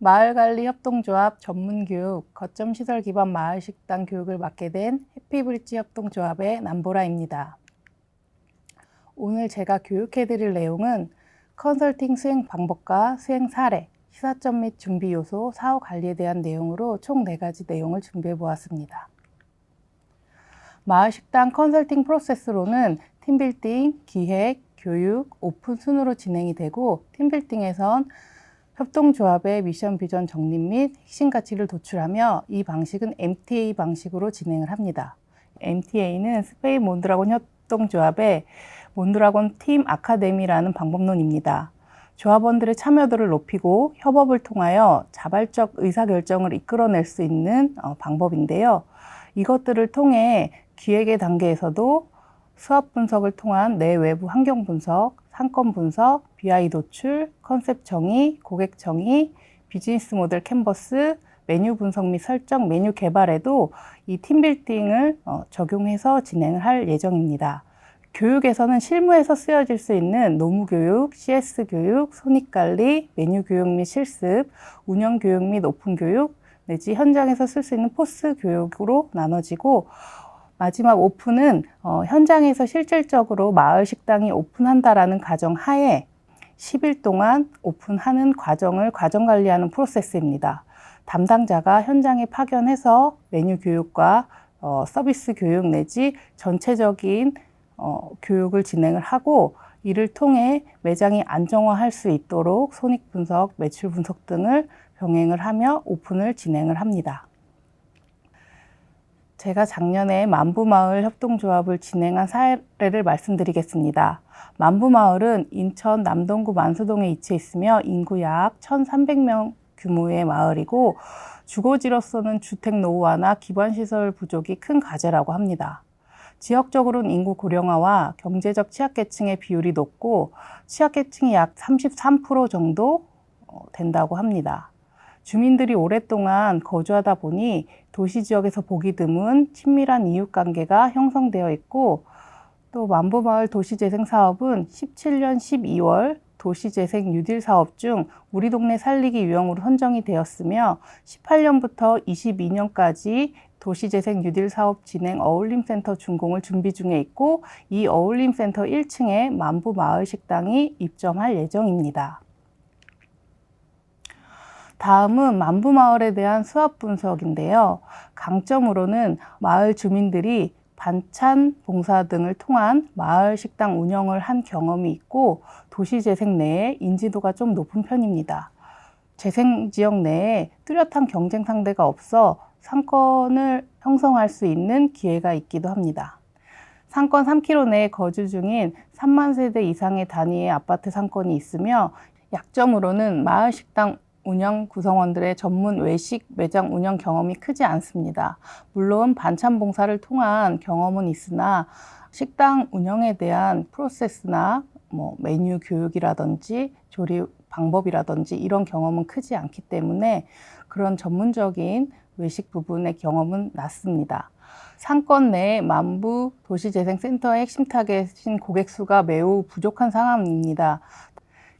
마을관리협동조합 전문교육, 거점시설 기반 마을식당 교육을 맡게 된 해피브릿지 협동조합의 남보라입니다. 오늘 제가 교육해드릴 내용은 컨설팅 수행 방법과 수행 사례, 시사점 및 준비 요소, 사후 관리에 대한 내용으로 총 4가지 내용을 준비해 보았습니다. 마을식당 컨설팅 프로세스로는 팀빌딩, 기획, 교육, 오픈 순으로 진행이 되고, 팀빌딩에선 협동조합의 미션 비전 정립 및 핵심 가치를 도출하며 이 방식은 MTA 방식으로 진행을 합니다. MTA는 스페인 몬드라곤 협동조합의 몬드라곤 팀 아카데미라는 방법론입니다. 조합원들의 참여도를 높이고 협업을 통하여 자발적 의사결정을 이끌어낼 수 있는 방법인데요. 이것들을 통해 기획의 단계에서도 수합 분석을 통한 내외부 환경 분석, 상권 분석, BI 도출, 컨셉 정의, 고객 정의, 비즈니스 모델 캔버스, 메뉴 분석 및 설정, 메뉴 개발에도 이 팀빌딩을 적용해서 진행을 할 예정입니다. 교육에서는 실무에서 쓰여질 수 있는 노무교육, CS교육, 손익관리, 메뉴교육 및 실습, 운영교육 및 오픈교육, 내지 현장에서 쓸 수 있는 포스교육으로 나눠지고, 마지막 오픈은 현장에서 실질적으로 마을 식당이 오픈한다라는 가정 하에 10일 동안 오픈하는 과정을 과정관리하는 프로세스입니다. 담당자가 현장에 파견해서 메뉴 교육과 서비스 교육 내지 전체적인 교육을 진행을 하고, 이를 통해 매장이 안정화할 수 있도록 손익 분석, 매출 분석 등을 병행을 하며 오픈을 진행을 합니다. 제가 작년에 만부마을 협동조합을 진행한 사례를 말씀드리겠습니다. 만부마을은 인천 남동구 만수동에 위치해 있으며 인구 약 1,300명 규모의 마을이고, 주거지로서는 주택 노후화나 기반시설 부족이 큰 과제라고 합니다. 지역적으로는 인구 고령화와 경제적 취약계층의 비율이 높고, 취약계층이 약 33% 정도 된다고 합니다. 주민들이 오랫동안 거주하다 보니 도시지역에서 보기 드문 친밀한 이웃관계가 형성되어 있고, 또 만부마을 도시재생사업은 17년 12월 도시재생 뉴딜 사업 중 우리 동네 살리기 유형으로 선정이 되었으며, 18년부터 22년까지 도시재생 뉴딜 사업 진행 어울림센터 준공을 준비 중에 있고, 이 어울림센터 1층에 만부마을식당이 입점할 예정입니다. 다음은 만부마을에 대한 수합 분석인데요. 강점으로는 마을 주민들이 반찬 봉사 등을 통한 마을 식당 운영을 한 경험이 있고, 도시재생 내에 인지도가 좀 높은 편입니다. 재생지역 내에 뚜렷한 경쟁 상대가 없어 상권을 형성할 수 있는 기회가 있기도 합니다. 상권 3km 내에 거주 중인 3만 세대 이상의 단위의 아파트 상권이 있으며, 약점으로는 마을 식당 운영 구성원들의 전문 외식 매장 운영 경험이 크지 않습니다. 물론 반찬 봉사를 통한 경험은 있으나 식당 운영에 대한 프로세스나 메뉴 교육이라든지 조리 방법이라든지 이런 경험은 크지 않기 때문에 그런 전문적인 외식 부분의 경험은 낮습니다. 상권 내 만부 도시재생센터의 핵심 타겟인 고객 수가 매우 부족한 상황입니다.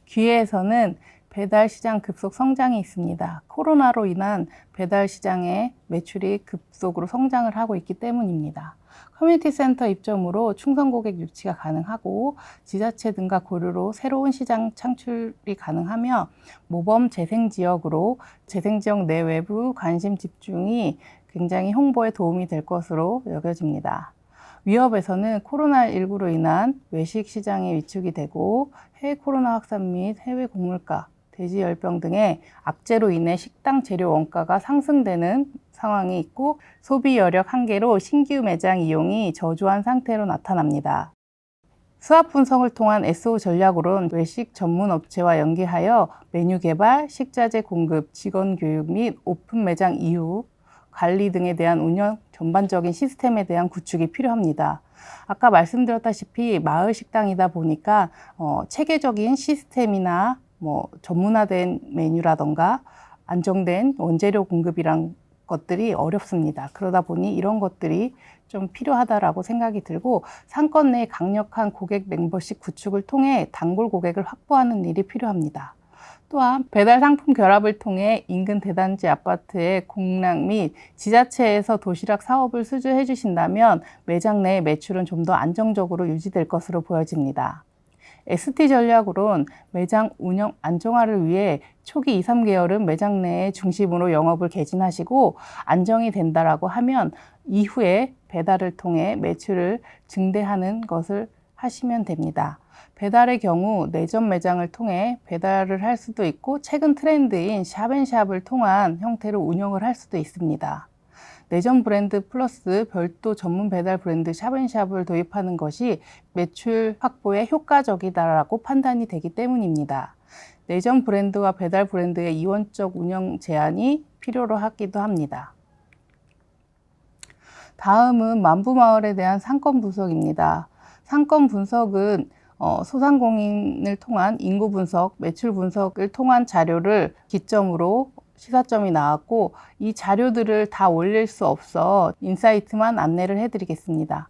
기회에서는 배달 시장 급속 성장이 있습니다. 코로나로 인한 배달 시장의 매출이 급속으로 성장을 하고 있기 때문입니다. 커뮤니티 센터 입점으로 충성 고객 유치가 가능하고, 지자체 등과 고려로 새로운 시장 창출이 가능하며, 모범 재생지역으로 재생지역 내 외부 관심 집중이 굉장히 홍보에 도움이 될 것으로 여겨집니다. 위협에서는 코로나19로 인한 외식 시장의 위축이 되고, 해외 코로나 확산 및 해외 곡물가, 돼지열병 등의 악재로 인해 식당 재료 원가가 상승되는 상황이 있고, 소비 여력 한계로 신규 매장 이용이 저조한 상태로 나타납니다. 수합 분석을 통한 SO 전략으로는 외식 전문 업체와 연계하여 메뉴 개발, 식자재 공급, 직원 교육 및 오픈 매장 이후 관리 등에 대한 운영 전반적인 시스템에 대한 구축이 필요합니다. 아까 말씀드렸다시피 마을 식당이다 보니까 체계적인 시스템이나 전문화된 메뉴라던가 안정된 원재료 공급이란 것들이 어렵습니다. 그러다 보니 이런 것들이 좀 필요하다라고 생각이 들고, 상권 내 강력한 고객 멤버십 구축을 통해 단골 고객을 확보하는 일이 필요합니다. 또한 배달 상품 결합을 통해 인근 대단지 아파트의 공락 및 지자체에서 도시락 사업을 수주해 주신다면 매장 내 매출은 좀 더 안정적으로 유지될 것으로 보여집니다. ST 전략으론 매장 운영 안정화를 위해 초기 2, 3개월은 매장 내에 중심으로 영업을 개진하시고 안정이 된다라고 하면 이후에 배달을 통해 매출을 증대하는 것을 하시면 됩니다. 배달의 경우 내점 매장을 통해 배달을 할 수도 있고 최근 트렌드인 샵앤샵을 통한 형태로 운영을 할 수도 있습니다. 내점 브랜드 플러스 별도 전문 배달 브랜드 샵앤샵을 도입하는 것이 매출 확보에 효과적이다라고 판단이 되기 때문입니다. 내점 브랜드와 배달 브랜드의 이원적 운영 제한이 필요로 하기도 합니다. 다음은 만부마을에 대한 상권 분석입니다. 상권 분석은 소상공인을 통한 인구 분석, 매출 분석을 통한 자료를 기점으로 시사점이 나왔고 이 자료들을 다 올릴 수 없어 인사이트만 안내를 해드리겠습니다.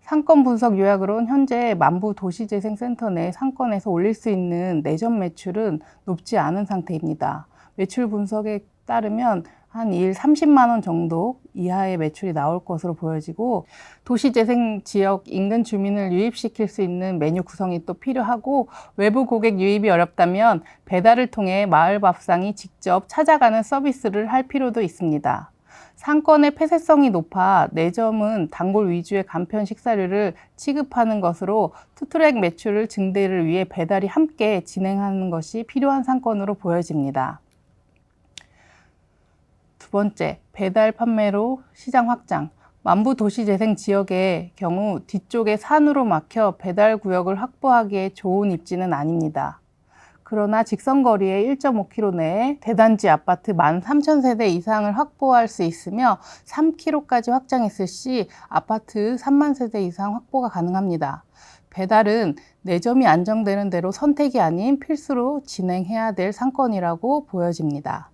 상권 분석 요약으로는 현재 만부도시재생센터 내 상권에서 올릴 수 있는 내점 매출은 높지 않은 상태입니다. 매출 분석에 따르면 한 일 30만 원 정도 이하의 매출이 나올 것으로 보여지고 도시재생 지역 인근 주민을 유입시킬 수 있는 메뉴 구성이 또 필요하고 외부 고객 유입이 어렵다면 배달을 통해 마을 밥상이 직접 찾아가는 서비스를 할 필요도 있습니다. 상권의 폐쇄성이 높아 내점은 단골 위주의 간편 식사류를 취급하는 것으로 투트랙 매출을 증대를 위해 배달이 함께 진행하는 것이 필요한 상권으로 보여집니다. 두 번째, 배달 판매로 시장 확장. 만부도시재생 지역의 경우 뒤쪽에 산으로 막혀 배달 구역을 확보하기에 좋은 입지는 아닙니다. 그러나 직선거리에 1.5km 내에 대단지 아파트 13,000세대 이상을 확보할 수 있으며 3km까지 확장했을 시 아파트 3만 세대 이상 확보가 가능합니다. 배달은 내점이 안정되는 대로 선택이 아닌 필수로 진행해야 될 상권이라고 보여집니다.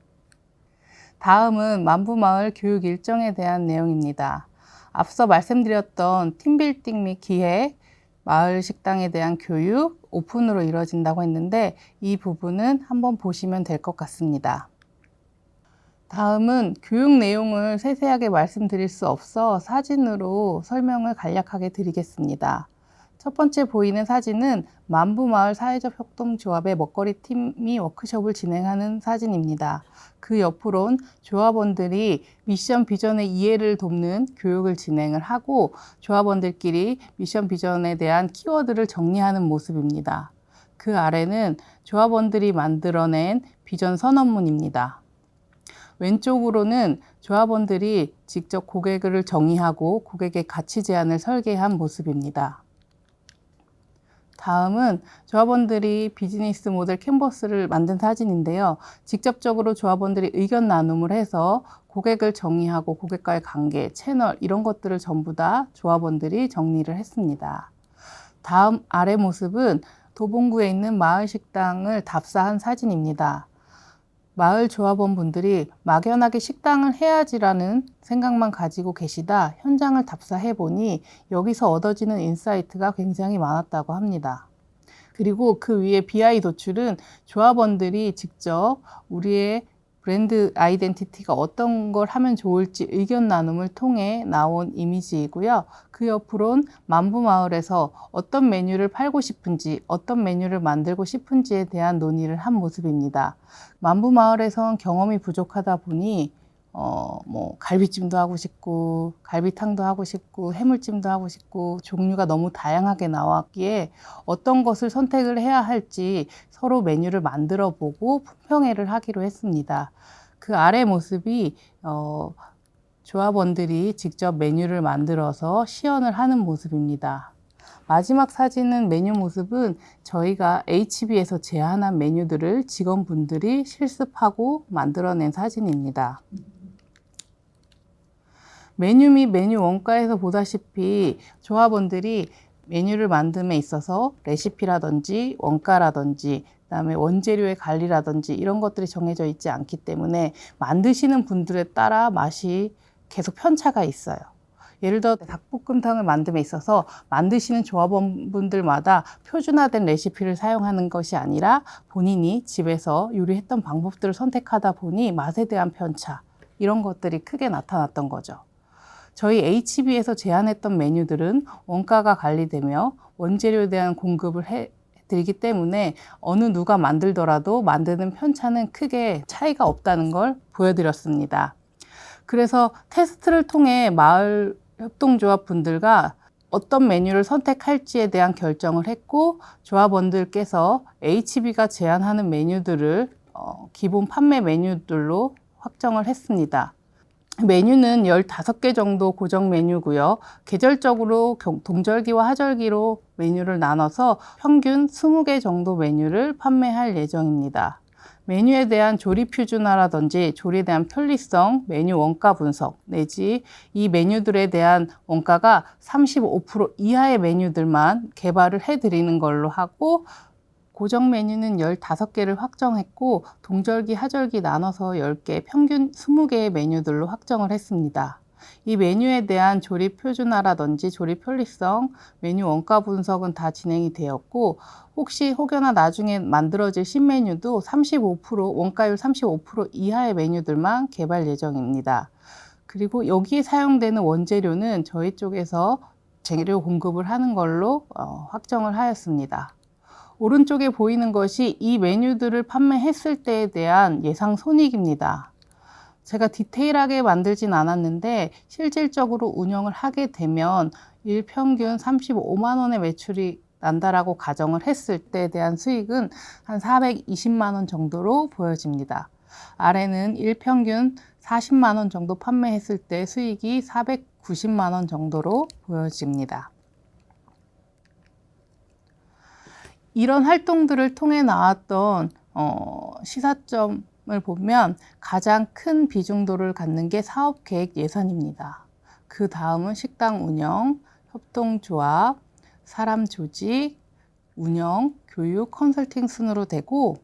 다음은 만부마을 교육 일정에 대한 내용입니다. 앞서 말씀드렸던 팀빌딩 및 기획, 마을 식당에 대한 교육, 오픈으로 이루어진다고 했는데 이 부분은 한번 보시면 될 것 같습니다. 다음은 교육 내용을 세세하게 말씀드릴 수 없어 사진으로 설명을 간략하게 드리겠습니다. 첫 번째 보이는 사진은 만부마을 사회적 협동조합의 먹거리 팀이 워크숍을 진행하는 사진입니다. 그 옆으론 조합원들이 미션 비전의 이해를 돕는 교육을 진행을 하고 조합원들끼리 미션 비전에 대한 키워드를 정리하는 모습입니다. 그 아래는 조합원들이 만들어낸 비전 선언문입니다. 왼쪽으로는 조합원들이 직접 고객을 정의하고 고객의 가치 제안을 설계한 모습입니다. 다음은 조합원들이 비즈니스 모델 캔버스를 만든 사진인데요. 직접적으로 조합원들이 의견 나눔을 해서 고객을 정의하고 고객과의 관계, 채널 이런 것들을 전부 다 조합원들이 정리를 했습니다. 다음 아래 모습은 도봉구에 있는 마을 식당을 답사한 사진입니다. 마을 조합원분들이 막연하게 식당을 해야지라는 생각만 가지고 계시다 현장을 답사해 보니 여기서 얻어지는 인사이트가 굉장히 많았다고 합니다. 그리고 그 위에 BI 도출은 조합원들이 직접 우리의 브랜드 아이덴티티가 어떤 걸 하면 좋을지 의견 나눔을 통해 나온 이미지이고요. 그 옆으론 만부마을에서 어떤 메뉴를 팔고 싶은지, 어떤 메뉴를 만들고 싶은지에 대한 논의를 한 모습입니다. 만부마을에선 경험이 부족하다 보니 갈비찜도 하고 싶고 갈비탕도 하고 싶고 해물찜도 하고 싶고 종류가 너무 다양하게 나왔기에 어떤 것을 선택을 해야 할지 서로 메뉴를 만들어 보고 품평회를 하기로 했습니다. 그 아래 모습이 조합원들이 직접 메뉴를 만들어서 시연을 하는 모습입니다. 마지막 사진은 메뉴 모습은 저희가 HB에서 제안한 메뉴들을 직원분들이 실습하고 만들어낸 사진입니다. 메뉴 및 메뉴 원가에서 보다시피 조합원들이 메뉴를 만듦에 있어서 레시피라든지 원가라든지 그다음에 원재료의 관리라든지 이런 것들이 정해져 있지 않기 때문에 만드시는 분들에 따라 맛이 계속 편차가 있어요. 예를 들어 닭볶음탕을 만듦에 있어서 만드시는 조합원분들마다 표준화된 레시피를 사용하는 것이 아니라 본인이 집에서 요리했던 방법들을 선택하다 보니 맛에 대한 편차, 이런 것들이 크게 나타났던 거죠. 저희 HB에서 제안했던 메뉴들은 원가가 관리되며 원재료에 대한 공급을 해드리기 때문에 어느 누가 만들더라도 만드는 편차는 크게 차이가 없다는 걸 보여드렸습니다. 그래서 테스트를 통해 마을 협동조합 분들과 어떤 메뉴를 선택할지에 대한 결정을 했고, 조합원들께서 HB가 제안하는 메뉴들을 기본 판매 메뉴들로 확정을 했습니다. 메뉴는 15개 정도 고정 메뉴고요. 계절적으로 동절기와 하절기로 메뉴를 나눠서 평균 20개 정도 메뉴를 판매할 예정입니다. 메뉴에 대한 조리 표준화라든지 조리에 대한 편리성, 메뉴 원가 분석, 내지 이 메뉴들에 대한 원가가 35% 이하의 메뉴들만 개발을 해드리는 걸로 하고, 고정 메뉴는 15개를 확정했고, 동절기, 하절기 나눠서 10개, 평균 20개의 메뉴들로 확정을 했습니다. 이 메뉴에 대한 조리 표준화라든지 조리 편리성, 메뉴 원가 분석은 다 진행이 되었고, 혹여나 나중에 만들어질 신메뉴도 35%, 원가율 35% 이하의 메뉴들만 개발 예정입니다. 그리고 여기에 사용되는 원재료는 저희 쪽에서 재료 공급을 하는 걸로 확정을 하였습니다. 오른쪽에 보이는 것이 이 메뉴들을 판매했을 때에 대한 예상 손익입니다. 제가 디테일하게 만들진 않았는데 실질적으로 운영을 하게 되면 일평균 35만 원의 매출이 난다라고 가정을 했을 때에 대한 수익은 한 420만 원 정도로 보여집니다. 아래는 일평균 40만 원 정도 판매했을 때 수익이 490만 원 정도로 보여집니다. 이런 활동들을 통해 나왔던 시사점을 보면 가장 큰 비중도를 갖는 게 사업계획 예산입니다. 그 다음은 식당 운영, 협동조합, 사람 조직, 운영, 교육, 컨설팅 순으로 되고,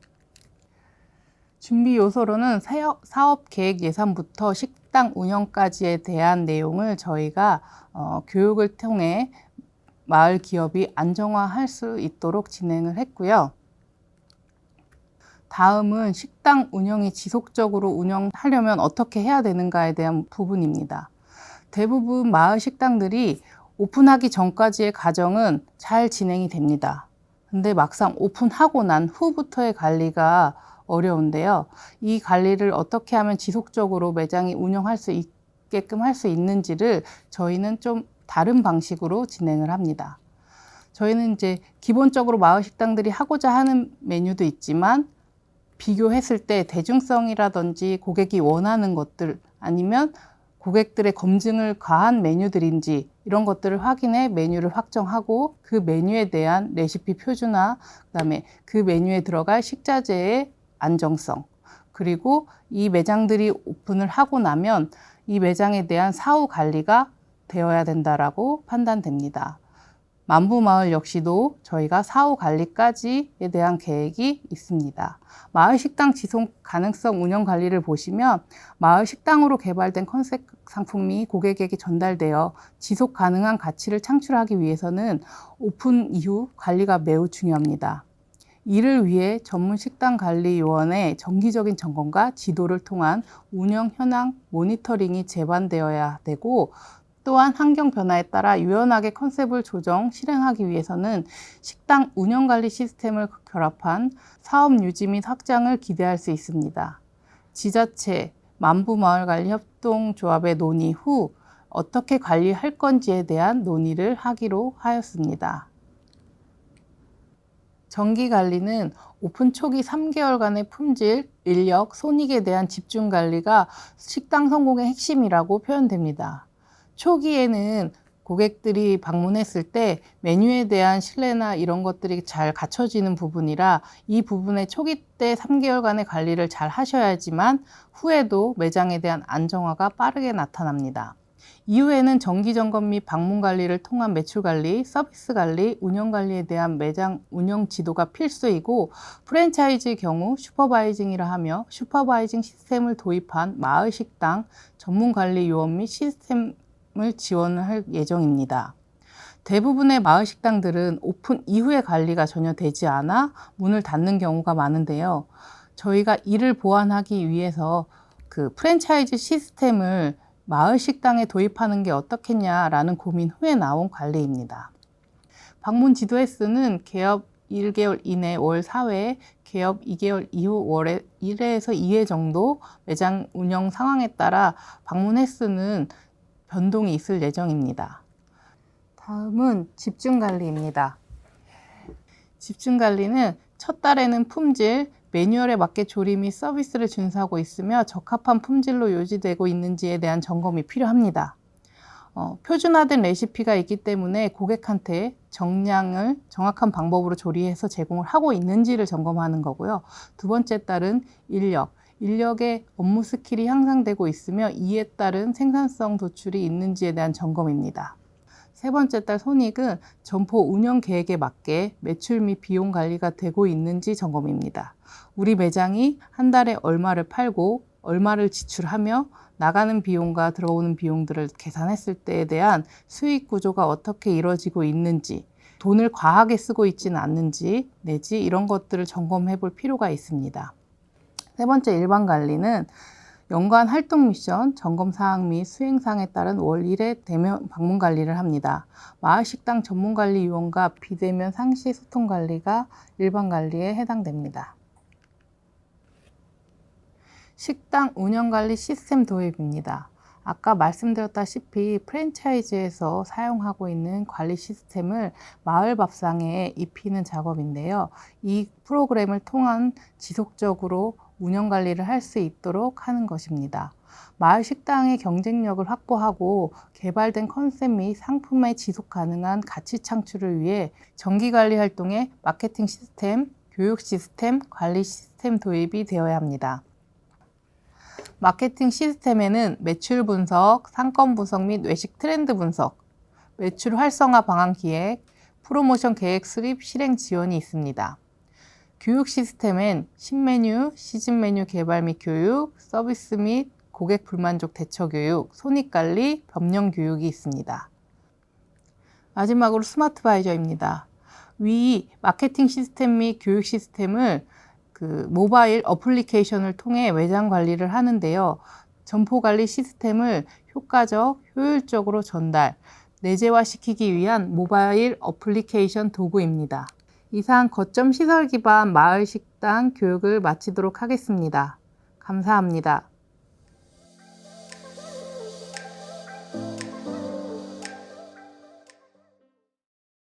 준비 요소로는 사업계획 예산부터 식당 운영까지에 대한 내용을 저희가 교육을 통해 마을 기업이 안정화할 수 있도록 진행을 했고요. 다음은 식당 운영이 지속적으로 운영하려면 어떻게 해야 되는가에 대한 부분입니다. 대부분 마을 식당들이 오픈하기 전까지의 과정은 잘 진행이 됩니다. 근데 막상 오픈하고 난 후부터의 관리가 어려운데요. 이 관리를 어떻게 하면 지속적으로 매장이 운영할 수 있게끔 할 수 있는지를 저희는 좀 다른 방식으로 진행을 합니다. 저희는 이제 기본적으로 마을 식당들이 하고자 하는 메뉴도 있지만, 비교했을 때 대중성이라든지 고객이 원하는 것들, 아니면 고객들의 검증을 가한 메뉴들인지 이런 것들을 확인해 메뉴를 확정하고, 그 메뉴에 대한 레시피 표준화, 그다음에 그 메뉴에 들어갈 식자재의 안정성, 그리고 이 매장들이 오픈을 하고 나면 이 매장에 대한 사후 관리가 되어야 된다라고 판단됩니다. 만부마을 역시도 저희가 사후 관리까지에 대한 계획이 있습니다. 마을 식당 지속 가능성 운영 관리를 보시면, 마을 식당으로 개발된 컨셉 상품이 고객에게 전달되어 지속 가능한 가치를 창출하기 위해서는 오픈 이후 관리가 매우 중요합니다. 이를 위해 전문 식당관리요원의 정기적인 점검과 지도를 통한 운영 현황 모니터링이 제반되어야 되고, 또한 환경 변화에 따라 유연하게 컨셉을 조정, 실행하기 위해서는 식당 운영관리 시스템을 결합한 사업 유지 및 확장을 기대할 수 있습니다. 지자체, 만부마을관리협동조합의 논의 후 어떻게 관리할 건지에 대한 논의를 하기로 하였습니다. 정기관리는 오픈 초기 3개월간의 품질, 인력, 손익에 대한 집중관리가 식당 성공의 핵심이라고 표현됩니다. 초기에는 고객들이 방문했을 때 메뉴에 대한 신뢰나 이런 것들이 잘 갖춰지는 부분이라, 이 부분의 초기 때 3개월간의 관리를 잘 하셔야지만 후에도 매장에 대한 안정화가 빠르게 나타납니다. 이후에는 정기점검 및 방문관리를 통한 매출관리, 서비스관리, 운영관리에 대한 매장 운영 지도가 필수이고, 프랜차이즈의 경우 슈퍼바이징이라 하며 슈퍼바이징 시스템을 도입한 마을식당 전문관리요원 및 시스템 지원을 할 예정입니다. 대부분의 마을 식당들은 오픈 이후에 관리가 전혀 되지 않아 문을 닫는 경우가 많은데요. 저희가 이를 보완하기 위해서 그 프랜차이즈 시스템을 마을 식당에 도입하는 게 어떻겠냐라는 고민 후에 나온 관리입니다. 방문 지도 횟수는 개업 1개월 이내 월 4회, 개업 2개월 이후 월에 1회에서 2회 정도, 매장 운영 상황에 따라 방문 횟수는 변동이 있을 예정입니다. 다음은 집중관리입니다. 집중관리는 첫 달에는 품질, 매뉴얼에 맞게 조리 및 서비스를 준수하고 있으며 적합한 품질로 유지되고 있는지에 대한 점검이 필요합니다. 표준화된 레시피가 있기 때문에 고객한테 정량을 정확한 방법으로 조리해서 제공을 하고 있는지를 점검하는 거고요. 두 번째 달은 인력의 업무 스킬이 향상되고 있으며 이에 따른 생산성 도출이 있는지에 대한 점검입니다. 세 번째 달 손익은 점포 운영 계획에 맞게 매출 및 비용 관리가 되고 있는지 점검입니다. 우리 매장이 한 달에 얼마를 팔고 얼마를 지출하며 나가는 비용과 들어오는 비용들을 계산했을 때에 대한 수익 구조가 어떻게 이루어지고 있는지, 돈을 과하게 쓰고 있지는 않는지 내지 이런 것들을 점검해 볼 필요가 있습니다. 세 번째 일반 관리는 연간 활동 미션, 점검 사항 및 수행 사항에 따른 월 1회 대면 방문 관리를 합니다. 마을 식당 전문 관리 요원과 비대면 상시 소통 관리가 일반 관리에 해당됩니다. 식당 운영 관리 시스템 도입입니다. 아까 말씀드렸다시피 프랜차이즈에서 사용하고 있는 관리 시스템을 마을 밥상에 입히는 작업인데요. 이 프로그램을 통한 지속적으로 운영 관리를 할 수 있도록 하는 것입니다. 마을 식당의 경쟁력을 확보하고 개발된 컨셉 및 상품의 지속 가능한 가치 창출을 위해 정기 관리 활동에 마케팅 시스템, 교육 시스템, 관리 시스템 도입이 되어야 합니다. 마케팅 시스템에는 매출 분석, 상권 분석 및 외식 트렌드 분석, 매출 활성화 방안 기획, 프로모션 계획 수립 실행 지원이 있습니다. 교육 시스템엔 신메뉴, 시즌 메뉴 개발 및 교육, 서비스 및 고객 불만족 대처 교육, 손익관리, 법령 교육이 있습니다. 마지막으로 스마트 바이저입니다. 위 마케팅 시스템 및 교육 시스템을 모바일 어플리케이션을 통해 매장 관리를 하는데요. 점포 관리 시스템을 효과적, 효율적으로 전달, 내재화시키기 위한 모바일 어플리케이션 도구입니다. 이상 거점 시설 기반 마을 식당 교육을 마치도록 하겠습니다. 감사합니다.